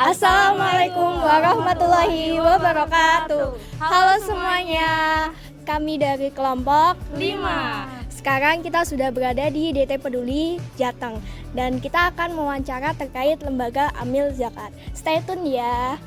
Assalamualaikum warahmatullahi wabarakatuh. Halo semuanya, kami dari kelompok 5. Sekarang kita sudah berada di DT Peduli Jateng dan kita akan mewawancara terkait lembaga Amil Zakat. Stay tune ya.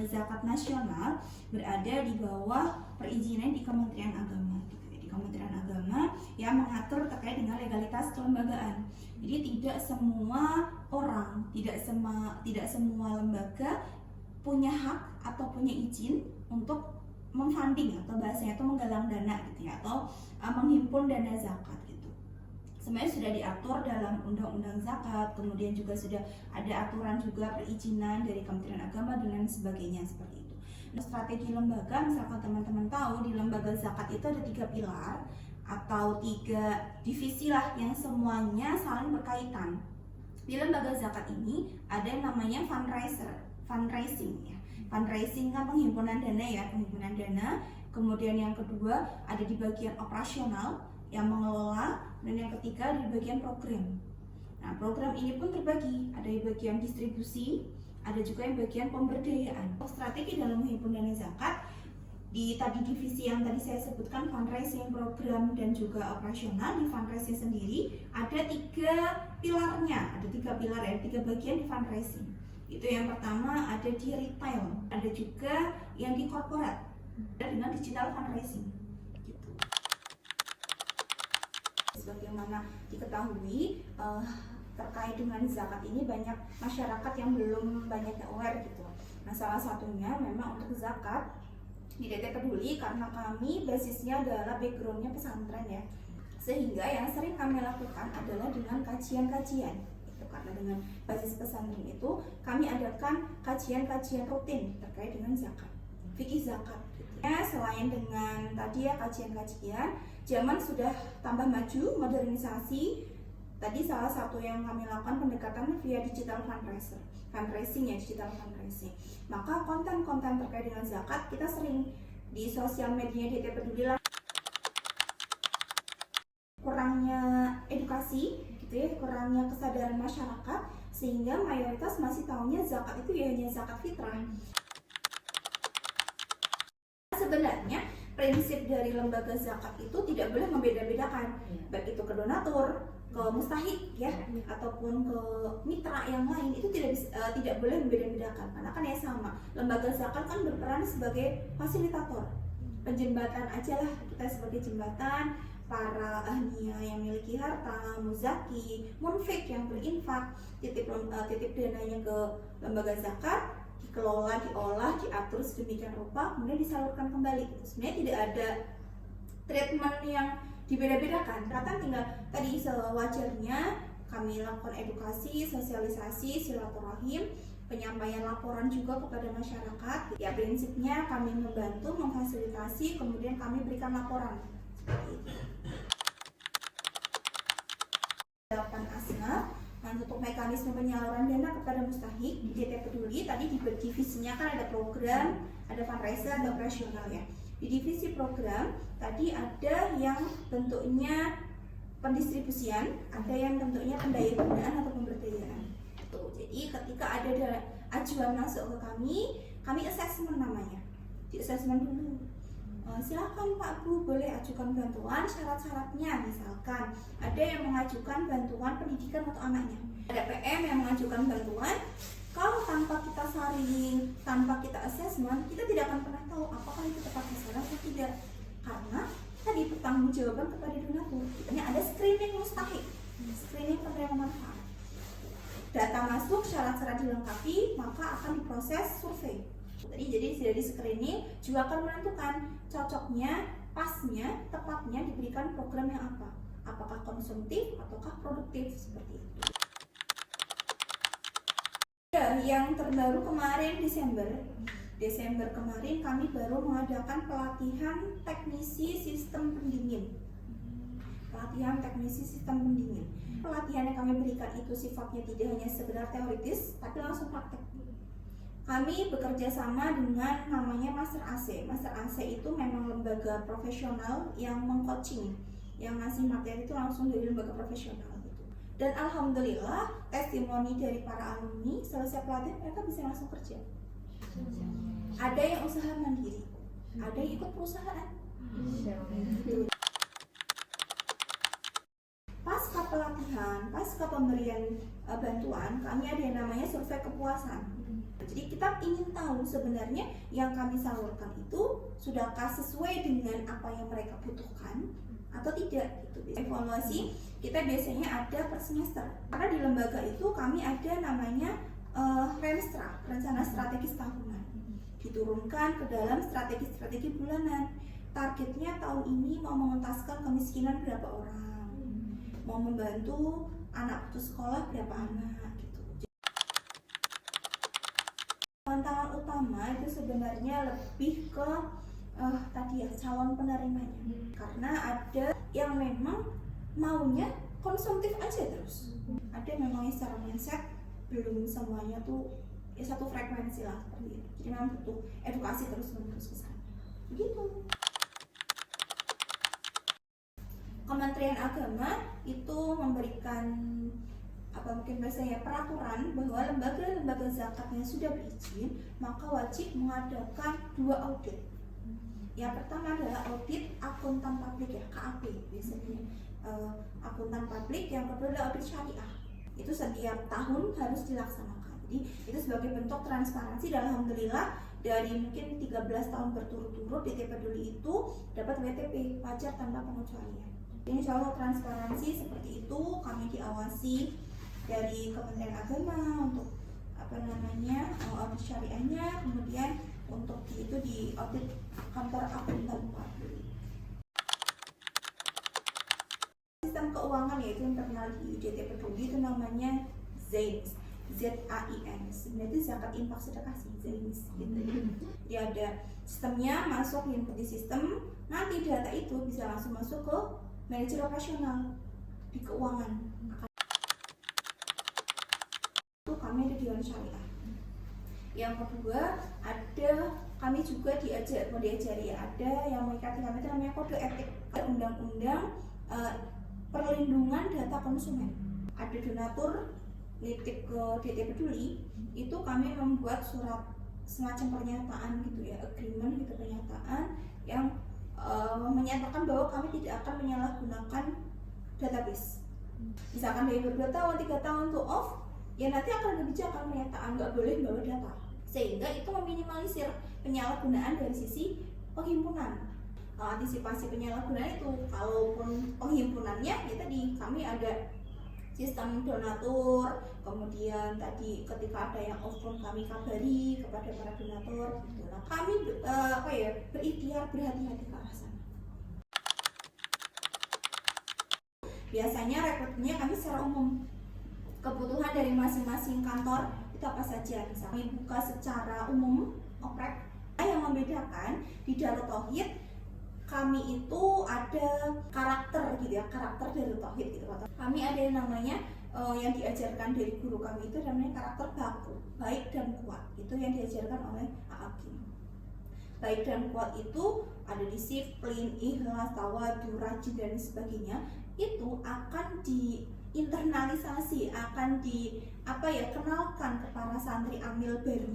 Zakat nasional berada di bawah perizinan di Kementerian Agama, di Kementerian Agama yang mengatur terkait dengan legalitas kelembagaan. Jadi tidak semua orang, tidak semua lembaga punya hak atau punya izin untuk memfunding atau bahasanya itu menggalang dana gitu ya, atau menghimpun dana zakat gitu. Sebenarnya sudah diatur dalam undang-undang zakat, kemudian juga sudah ada aturan juga perizinan dari Kementerian Agama dan lain sebagainya seperti itu. Nah, strategi lembaga, misalkan teman-teman tahu di lembaga zakat itu ada 3 pilar atau 3 divisi lah yang semuanya saling berkaitan. Di lembaga zakat ini ada yang namanya fundraising ya. Fundraising kan penghimpunan dana ya, penghimpunan dana. Kemudian yang kedua ada di bagian operasional yang mengelola, dan yang ketiga di bagian program. Nah, program ini pun terbagi, ada di bagian distribusi, ada juga yang bagian pemberdayaan. Strategi dalam menghimpun dana zakat di tadi divisi yang tadi saya sebutkan, fundraising, program, dan juga operasional. Di fundraising sendiri ada 3 pilarnya, ada 3 pilar ya, 3 bagian di fundraising. Itu yang pertama ada di retail, ada juga yang di corporate, dengan digital fundraising. Sebagaimana diketahui terkait dengan zakat ini banyak masyarakat yang belum banyak aware gitu. Nah, salah satunya memang untuk zakat di DT Peduli karena kami basisnya adalah backgroundnya pesantren ya, sehingga yang sering kami lakukan adalah dengan kajian-kajian gitu. Karena dengan basis pesantren itu kami adakan kajian-kajian rutin terkait dengan zakat, fikih zakat gitu. Selain dengan tadi ya kajian-kajian, zaman sudah tambah maju, modernisasi. Tadi salah satu yang kami lakukan pendekatan via digital fundraising ya, digital fundraising. Maka konten-konten terkait dengan zakat kita sering di sosial media DT Peduli lah. Kurangnya edukasi gitu ya, kurangnya kesadaran masyarakat sehingga mayoritas masih tahunya zakat itu ya hanya zakat fitrah. Sebenarnya prinsip dari lembaga zakat itu tidak boleh membeda-bedakan, baik itu ke donatur, ke mustahik ya, ataupun ke mitra yang lain, itu tidak boleh membeda-bedakan karena kan ya sama. Lembaga zakat kan berperan sebagai fasilitator, penjembatan aja lah, kita sebagai jembatan para ahliya yang memiliki harta, muzaki, munfik yang berinfak, titip dananya ke lembaga zakat, dikelola, diolah, diatur sedemikian rupa, kemudian disalurkan kembali. Sebenarnya tidak ada treatment yang dibeda-bedakan, karena tinggal tadi sewajarnya kami lakukan edukasi, sosialisasi, silaturahim, penyampaian laporan juga kepada masyarakat. Ya, prinsipnya kami membantu, memfasilitasi, kemudian kami berikan laporan. Delapan asnaf. Nah, untuk mekanisme penyaluran dana kepada mustahik di DT Peduli tadi di divisinya kan ada program, ada fundraiser, ada operasional ya. Di divisi program tadi ada yang bentuknya pendistribusian, ada yang bentuknya pendayagunaan atau pemberdayaan. Tuh, jadi ketika ada ajuan masuk ke kami assessment namanya. Di assessment dulu. Silakan Pak Bu, boleh ajukan bantuan, syarat-syaratnya misalkan ada yang mengajukan bantuan pendidikan untuk anaknya, ada PM yang mengajukan bantuan. Kalau tanpa kita saring, tanpa kita assessment, kita tidak akan pernah tahu apakah itu tepat sasaran atau tidak, karena tadi pertanggungjawaban kepada donatur. Ini ada screening mustahik, screening penerima manfaat, data masuk, syarat-syarat dilengkapi, maka akan diproses survei. Jadi dari screening juga akan menentukan cocoknya, pasnya, tepatnya diberikan program yang apa, apakah konsumtif ataukah produktif seperti itu. Ya, yang terbaru kemarin Desember kemarin kami baru mengadakan pelatihan teknisi sistem pendingin. pelatihan yang kami berikan itu sifatnya tidak hanya sekedar teoritis, tapi langsung praktek. Kami bekerja sama dengan namanya Master AC. Master AC itu memang lembaga profesional yang mengcoaching, yang ngasih materi itu langsung dari lembaga profesional gitu. Dan alhamdulillah testimoni dari para alumni selesai pelatihan mereka bisa langsung kerja. Ada yang usaha mandiri, ada yang ikut perusahaan. Pasca pelatihan, pasca pemberian bantuan, kami ada yang namanya survei kepuasan. Jadi kita ingin tahu sebenarnya yang kami salurkan itu sudahkah sesuai dengan apa yang mereka butuhkan atau tidak gitu. Evaluasi kita biasanya ada per semester. Karena di lembaga itu kami ada namanya Renstra, rencana strategis tahunan. Diturunkan ke dalam strategi-strategi bulanan. Targetnya tahun ini mau mengentaskan kemiskinan berapa orang, mau membantu anak putus sekolah berapa anak gitu. Tantangan utama itu sebenarnya lebih ke tadi ya calon penerimanya, karena ada yang memang maunya konsumtif aja terus, ada memang secara mindset belum semuanya tuh ya satu frekuensi lah seperti itu. Jadi memang butuh edukasi terus menerus ke sana. Begitu. Kementerian Agama itu memberikan mungkin bahasanya peraturan bahwa lembaga-lembaga zakat yang sudah berizin maka wajib mengadakan 2 audit. Yang pertama adalah audit akuntan publik ya, KAP biasanya akuntan publik. Yang kedua adalah audit syariah. Itu setiap tahun harus dilaksanakan. Jadi itu sebagai bentuk transparansi dan alhamdulillah dari mungkin 13 tahun berturut-turut DT Peduli itu dapat WTP wajar tanpa pengecualian. Insya Allah transparansi seperti itu kami diawasi dari Kementerian Agama untuk audit syariahnya, kemudian untuk itu di audit kantor akuntan publik. Sistem keuangan yaitu yang terkenal di DT Peduli itu namanya ZAIN, ZAIN. Sebenarnya itu zakat infak sedekah sih, ZAIN gitu. Jadi ada sistemnya, masuk input di sistem, nanti data itu bisa langsung masuk ke manajer operasional di keuangan. Itu kami ada di Dewan Syariah. Yang kedua ada kami juga diajari ada yang mengikuti kami itu namanya kode etik, undang-undang perlindungan data konsumen. Ada donatur nitip ke DT Peduli, itu kami membuat surat semacam pernyataan gitu ya, agreement gitu, pernyataan yang menyatakan bahwa kami tidak akan menyalahgunakan database. Misalkan dari 2 tahun, 3 tahun tuh off, ya nanti akan ada kebijakan pernyataan nggak boleh bawa data, sehingga itu meminimalisir penyalahgunaan dari sisi penghimpunan. Antisipasi penyalahgunaan itu, kalaupun penghimpunannya ya tadi kami ada sistem donatur, kemudian tadi ketika ada yang off pun kami kabari kepada para donatur gitu. Nah, kami berikhtiar berhati-hati ke arah sana. Biasanya rekrutmennya kami secara umum, kebutuhan dari masing-masing kantor itu apa saja. Misalnya kami buka secara umum oprek. Yang membedakan di Darut Tauhid kami itu ada karakter gitu ya, karakter Darut Tauhid gitu. Kami ada yang namanya yang diajarkan dari guru kami itu namanya karakter baku, baik dan kuat. Itu yang diajarkan oleh Hakim. Baik dan kuat itu ada disiplin, ikhlas, tawadhu, rajin dan sebagainya. Itu akan diinternalisasi, akan kenalkan ke para santri amil baru.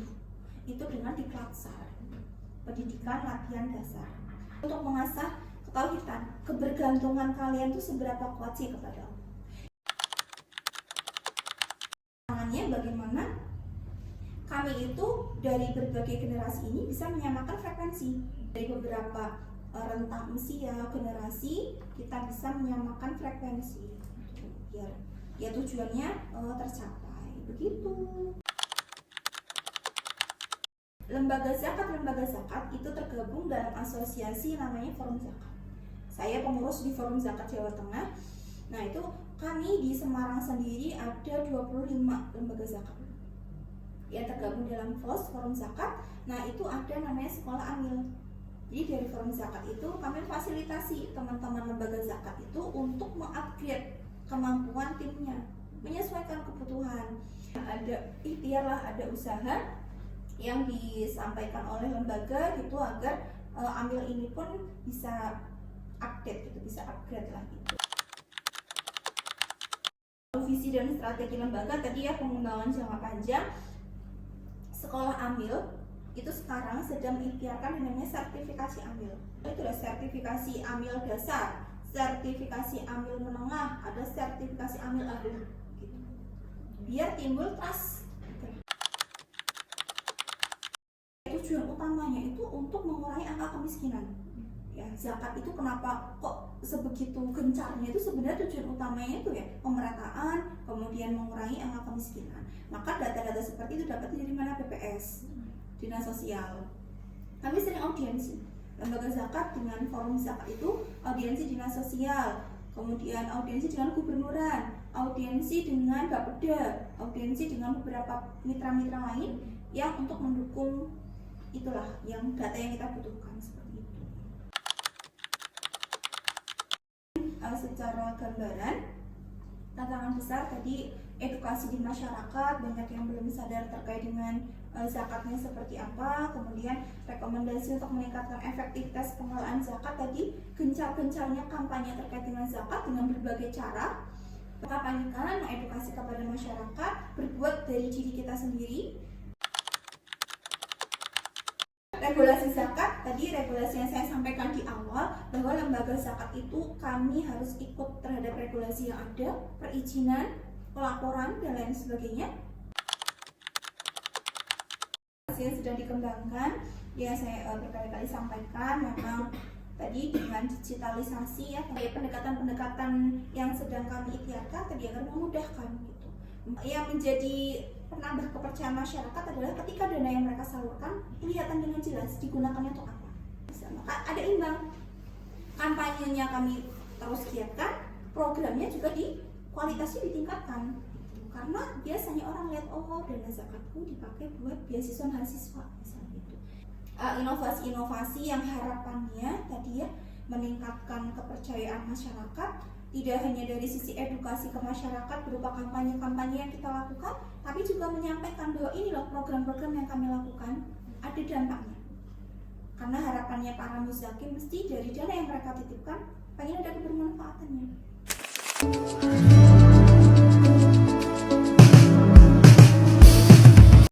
Itu dengan diklatsar, pendidikan latihan dasar. Untuk mengasah ketauhidan, kebergantungan kalian itu seberapa kuat sih kepada Allah. Bagaimana kami itu dari berbagai generasi ini bisa menyamakan frekuensi. Dari beberapa rentang usia generasi kita bisa menyamakan frekuensi biar ya tujuannya tercapai. Begitu. Lembaga zakat itu tergabung dalam asosiasi namanya Forum Zakat. Saya pengurus di Forum Zakat Jawa Tengah. Nah, itu kami di Semarang sendiri ada 25 lembaga zakat yang tergabung dalam Forum Zakat. Nah, itu ada namanya sekolah amil. Jadi dari Forum Zakat itu kami fasilitasi teman-teman lembaga zakat itu untuk mengupgrade kemampuan timnya, menyesuaikan kebutuhan. Ada ikhtiar lah, ada usaha yang disampaikan oleh lembaga gitu agar amil ini pun bisa update gitu, bisa upgrade lah gitu. Visi dan strategi lembaga tadi ya, pengembangan jangka panjang. Sekolah amil itu sekarang sedang mengikhtiarkan yang namanya sertifikasi amil. Itu adalah sertifikasi amil dasar, sertifikasi amil menengah, ada sertifikasi amil akhir gitu. Biar timbul trust. Tujuan utamanya itu untuk mengurangi angka kemiskinan. Ya, zakat itu kenapa kok sebegitu gencarnya, itu sebenarnya tujuan utamanya itu ya pemerataan, kemudian mengurangi angka kemiskinan. Maka data-data seperti itu dapat dari mana? BPS, Dinas Sosial. Kami sering audiensi lembaga zakat dengan forum zakat itu, audiensi Dinas Sosial, kemudian audiensi dengan gubernuran, audiensi dengan Bapeda, audiensi dengan beberapa mitra-mitra lain yang untuk mendukung itulah yang data yang kita butuhkan seperti itu. Secara gambaran, tantangan besar tadi edukasi di masyarakat, banyak yang belum sadar terkait dengan zakatnya seperti apa, kemudian rekomendasi untuk meningkatkan efektivitas pengelolaan zakat tadi, gencar-gencarnya kampanye terkait dengan zakat dengan berbagai cara, kampanyekan, mengedukasi kepada masyarakat, berbuat dari diri kita sendiri. Regulasi zakat, tadi regulasi yang saya sampaikan di awal, bahwa lembaga zakat itu kami harus ikut terhadap regulasi yang ada, perizinan, pelaporan, dan lain sebagainya. Yang sedang dikembangkan, ya saya berkali-kali sampaikan, memang tadi dengan digitalisasi ya, pendekatan-pendekatan yang sedang kami ikhtiarkan tadi agar memudahkan gitu. Yang menjadi penambah kepercayaan masyarakat adalah ketika dana yang mereka salurkan kelihatan dengan jelas digunakannya untuk apa. Maka ada imbang, kampanyenya kami terus giatkan, programnya juga kualitasnya ditingkatkan. Karena biasanya orang lihat, oh dana zakatku dipakai buat beasiswa mahasiswa misalnya gitu. Inovasi-inovasi yang harapannya tadi ya meningkatkan kepercayaan masyarakat, tidak hanya dari sisi edukasi ke masyarakat berupa kampanye-kampanye yang kita lakukan, tapi juga menyampaikan bahwa ini loh program-program yang kami lakukan ada dampaknya. Karena harapannya para muzaki mesti dari dana yang mereka titipkan pengen ada kebermanfaatannya.